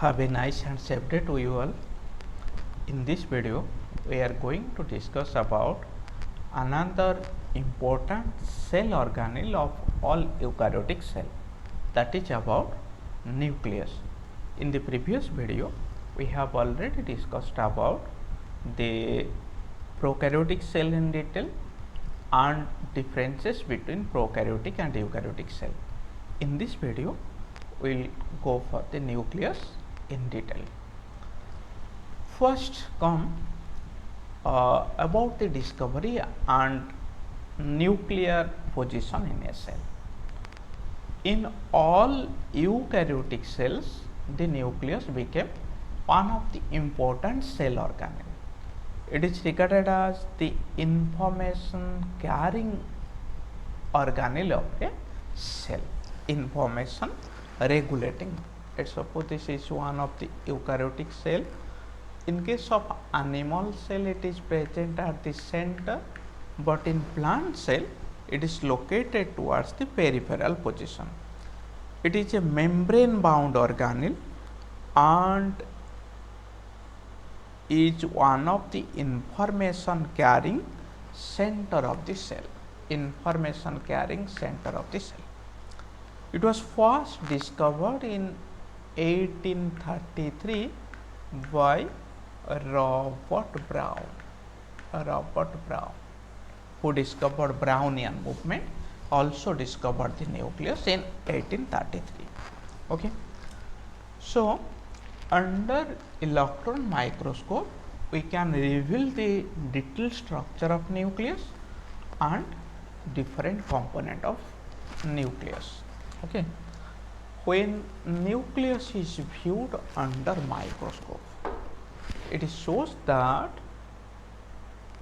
Have a nice and safe day to you all. In this video, we are going to discuss about another important cell organelle of all eukaryotic cell, that is about nucleus. In the previous video, we have already discussed about the prokaryotic cell in detail and differences between prokaryotic and eukaryotic cell. In this video, we will go for the nucleus in detail. First come about the discovery and nuclear position in a cell. In all eukaryotic cells, the nucleus became one of the important cell organelle. It is regarded as the information carrying organelle of a cell, information regulating. Let's suppose this is one of the eukaryotic cell. In case of animal cell, it is present at the center, but in plant cell, it is located towards the peripheral position. It is a membrane bound organelle and is one of the information carrying center of the cell. Information carrying center of the cell. It was first discovered in 1833 by Robert Brown, who discovered Brownian movement, also discovered the nucleus in 1833. Okay. So, under electron microscope, we can reveal the detailed structure of nucleus and different component of nucleus. Okay. When nucleus is viewed under microscope, it shows that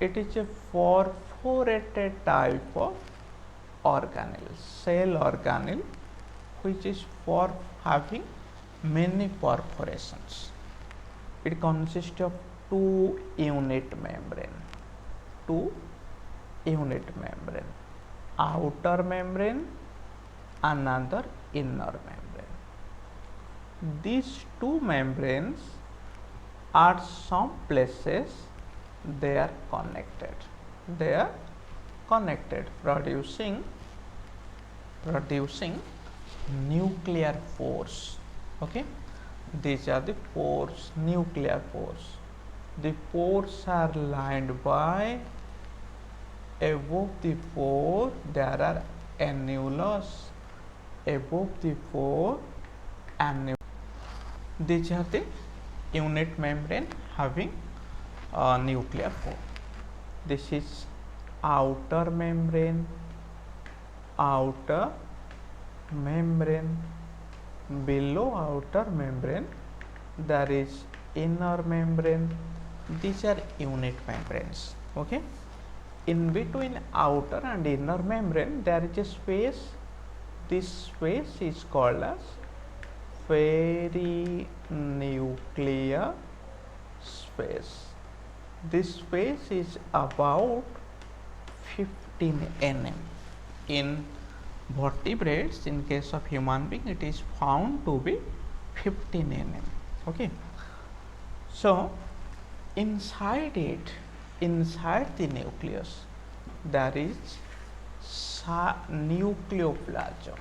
it is a perforated type of organelle, cell organelle, which is for having many perforations. It consists of two unit membrane, outer membrane, another inner membrane. These two membranes at some places they are connected, producing nuclear pores. Okay, these are the pores, nuclear pores. The pores are lined by, above the pore there are annulus, above the pore annulus. These are the unit membrane having nuclear pore. This is outer membrane, below outer membrane there is inner membrane. These are unit membranes. Okay, in between outer and inner membrane there is a space. This space is called as perinuclear space. This space is about 15 nm. In vertebrates, in case of human being, it is found to be 15 nm. Okay. So, inside the nucleus, there is nucleoplasm.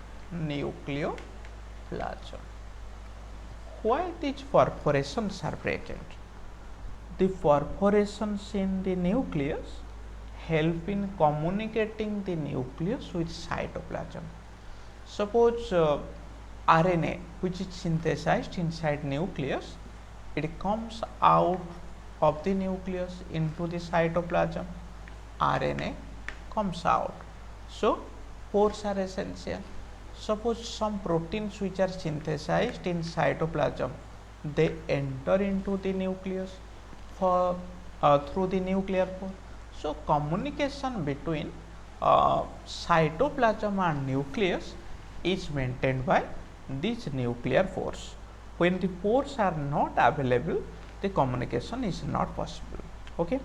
Why these perforations are present? The perforations in the nucleus help in communicating the nucleus with cytoplasm. Suppose RNA, which is synthesized inside nucleus, it comes out of the nucleus into the cytoplasm. RNA comes out. So, pores are essential. Suppose some proteins which are synthesized in cytoplasm, they enter into the nucleus through the nuclear pore. So, communication between cytoplasm and nucleus is maintained by these nuclear pores. When the pores are not available, the communication is not possible. Okay.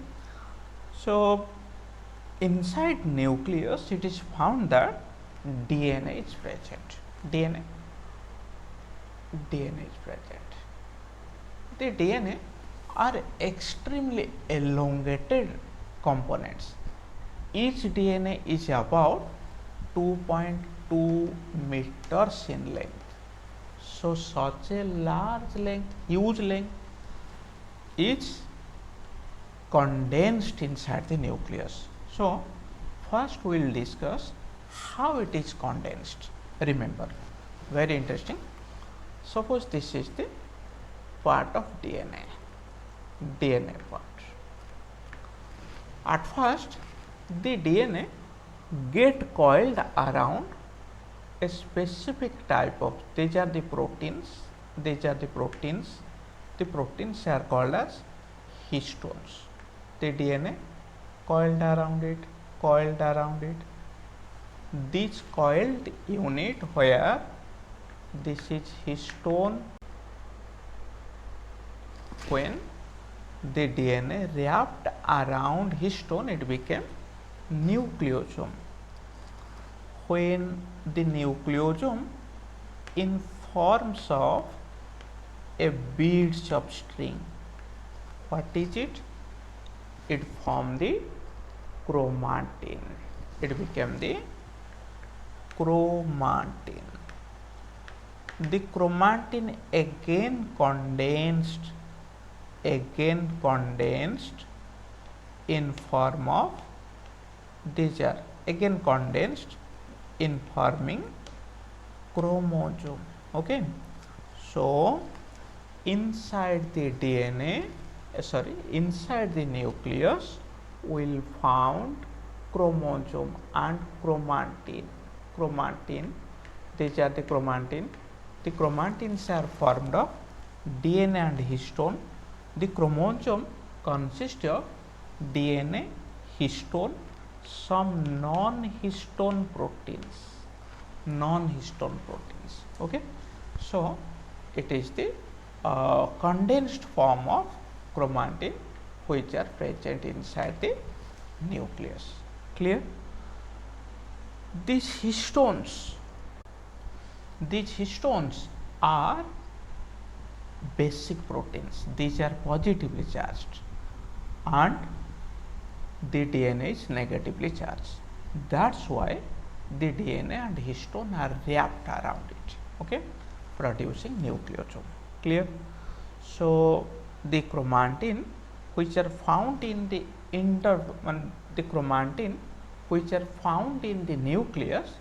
So, inside nucleus it is found that DNA is present. DNA is present. the DNA are extremely elongated components. Each DNA is about 2.2 meters in length. So such a large length, huge length is condensed inside the nucleus. So first we will discuss how it is condensed. Remember, very interesting. Suppose this is the part of DNA part. At first the DNA get coiled around a specific type of, these are the proteins, the proteins are called as histones. The DNA coiled around it, this coiled unit where this is histone, when the DNA wrapped around histone it became nucleosome. When the nucleosome in forms of a beads of string, what is it? It formed the chromatin. It became the chromatin. The chromatin again condensed in form of, these are again condensed in forming chromosome. Okay, so inside the DNA, inside the nucleus will found chromosome and chromatin. These are the chromatin. The chromatins are formed of DNA and histone. The chromosome consists of DNA, histone, some non-histone proteins. Okay, so it is the condensed form of chromatin which are present inside the nucleus. Clear? These histones are basic proteins. These are positively charged and the DNA is negatively charged. That's why the DNA and histone are wrapped around it, okay, producing nucleosome. Clear? So the chromatin which are found in the nucleus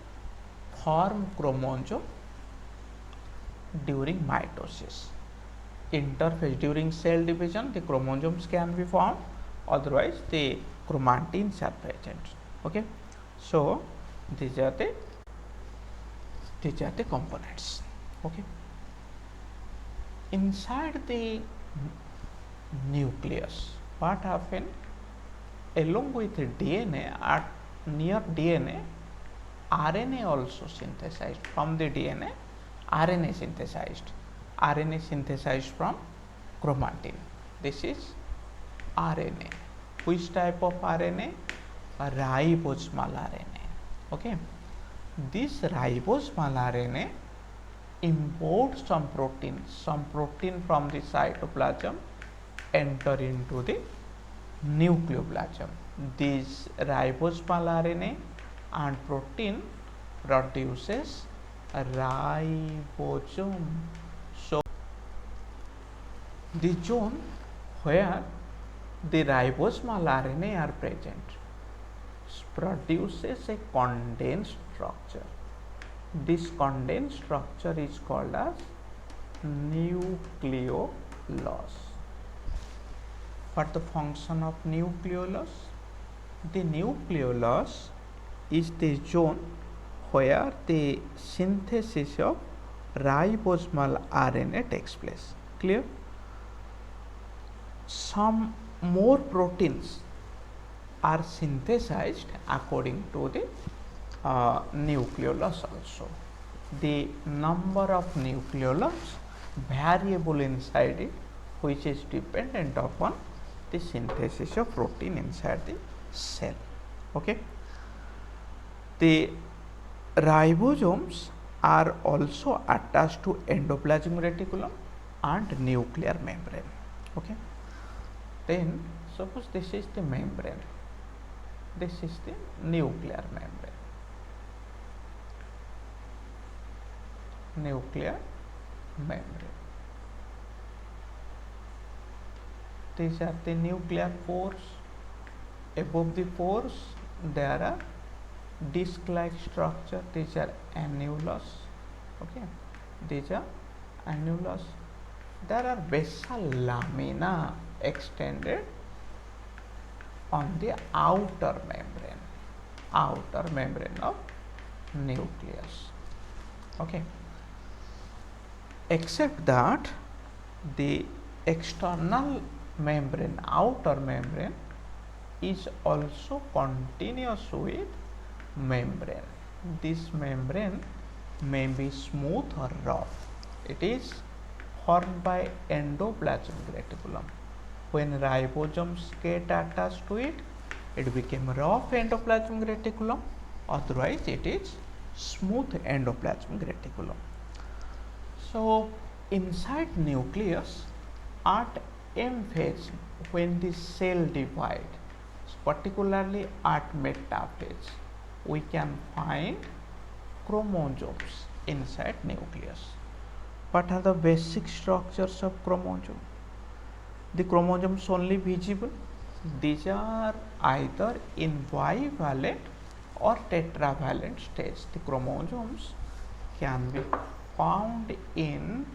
form chromosome during mitosis. Interphase, during cell division the chromosomes can be formed, otherwise the chromatins are present. Okay, so these are the components. Okay, inside the nucleus what happen, along with the DNA, at near DNA RNA also synthesized from the DNA. RNA synthesized from chromatin. This is RNA. Which type of RNA? A ribosomal RNA. Okay, this ribosomal RNA imports some protein from the cytoplasm, enter into the nucleoplasm. This ribosomal RNA and protein produces a ribosome. So the zone where the ribosomal RNA are present produces a condensed structure. This condensed structure is called as nucleolus. What the function of nucleolus? The nucleolus is the zone where the synthesis of ribosomal RNA takes place. Clear? Some more proteins are synthesized according to the nucleolus also. The number of nucleolus variable inside it, which is dependent upon the synthesis of protein inside the cell. Okay, the ribosomes are also attached to endoplasmic reticulum. and nuclear membrane. Okay, then suppose this is the membrane, this is the nuclear membrane, nuclear membrane. These are the nuclear pores. Above the pores there are disc-like structure, these are annulus. Okay, these are annulus. There are basal lamina extended on the outer membrane of nucleus. Okay, except that the external membrane, outer membrane, is also continuous with membrane. This membrane may be smooth or rough. It is formed by endoplasmic reticulum. When ribosomes get attached to it, it became rough endoplasmic reticulum. Otherwise, it is smooth endoplasmic reticulum. So, inside nucleus, at M phase, when the cell divide, particularly at metaphase, we can find chromosomes inside nucleus. What are the basic structures of chromosome? The chromosomes only visible. These are either in bivalent or tetravalent stage. The chromosomes can be found in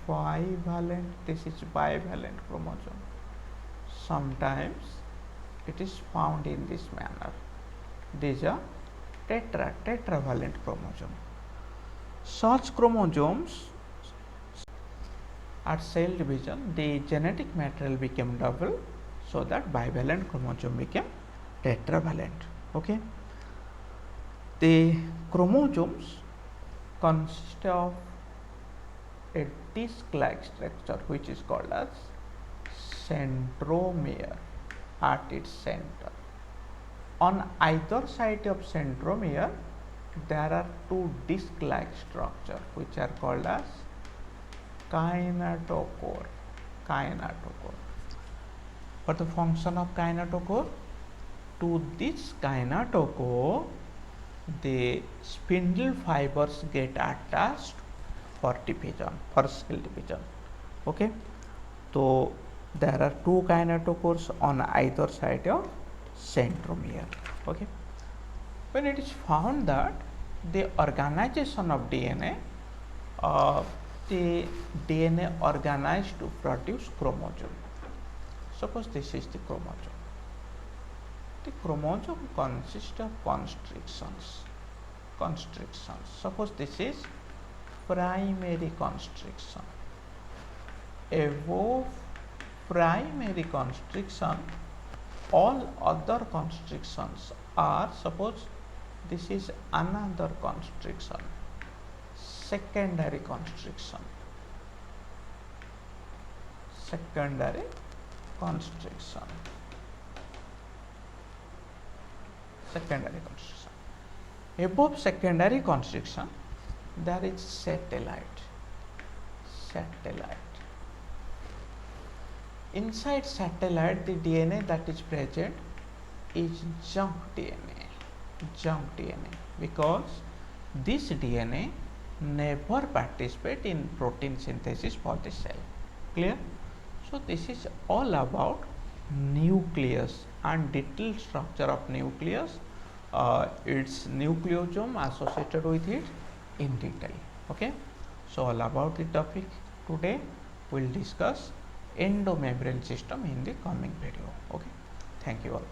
bivalent, this is bivalent chromosome. Sometimes it is found in this manner. These are tetravalent chromosome. Such chromosomes, at cell division, the genetic material became double, so that bivalent chromosome became tetravalent. Okay, the chromosomes consist of a disc-like structure which is called as centromere at its center. On either side of centromere there are two disc-like structures which are called as kinetochore. What the function of kinetochore? To this kinetochore the spindle fibers get attached for division, for cell division. Okay, so there are two kinetochores on either side of centromere. Okay, when it is found that the organization of DNA, the DNA organized to produce chromosome. Suppose this is the chromosome. The chromosome consists of constrictions. Suppose this is primary constriction. Above primary constriction, all other constrictions are, suppose this is another constriction, secondary constriction. Above secondary constriction there is satellite. Inside satellite the DNA that is present is junk DNA, because this DNA never participate in protein synthesis for the cell. Clear? So this is all about nucleus and detailed structure of nucleus, its nucleosome associated with it in detail. Okay, so all about the topic today. We'll discuss endomembrane system in the coming video. Okay, thank you all.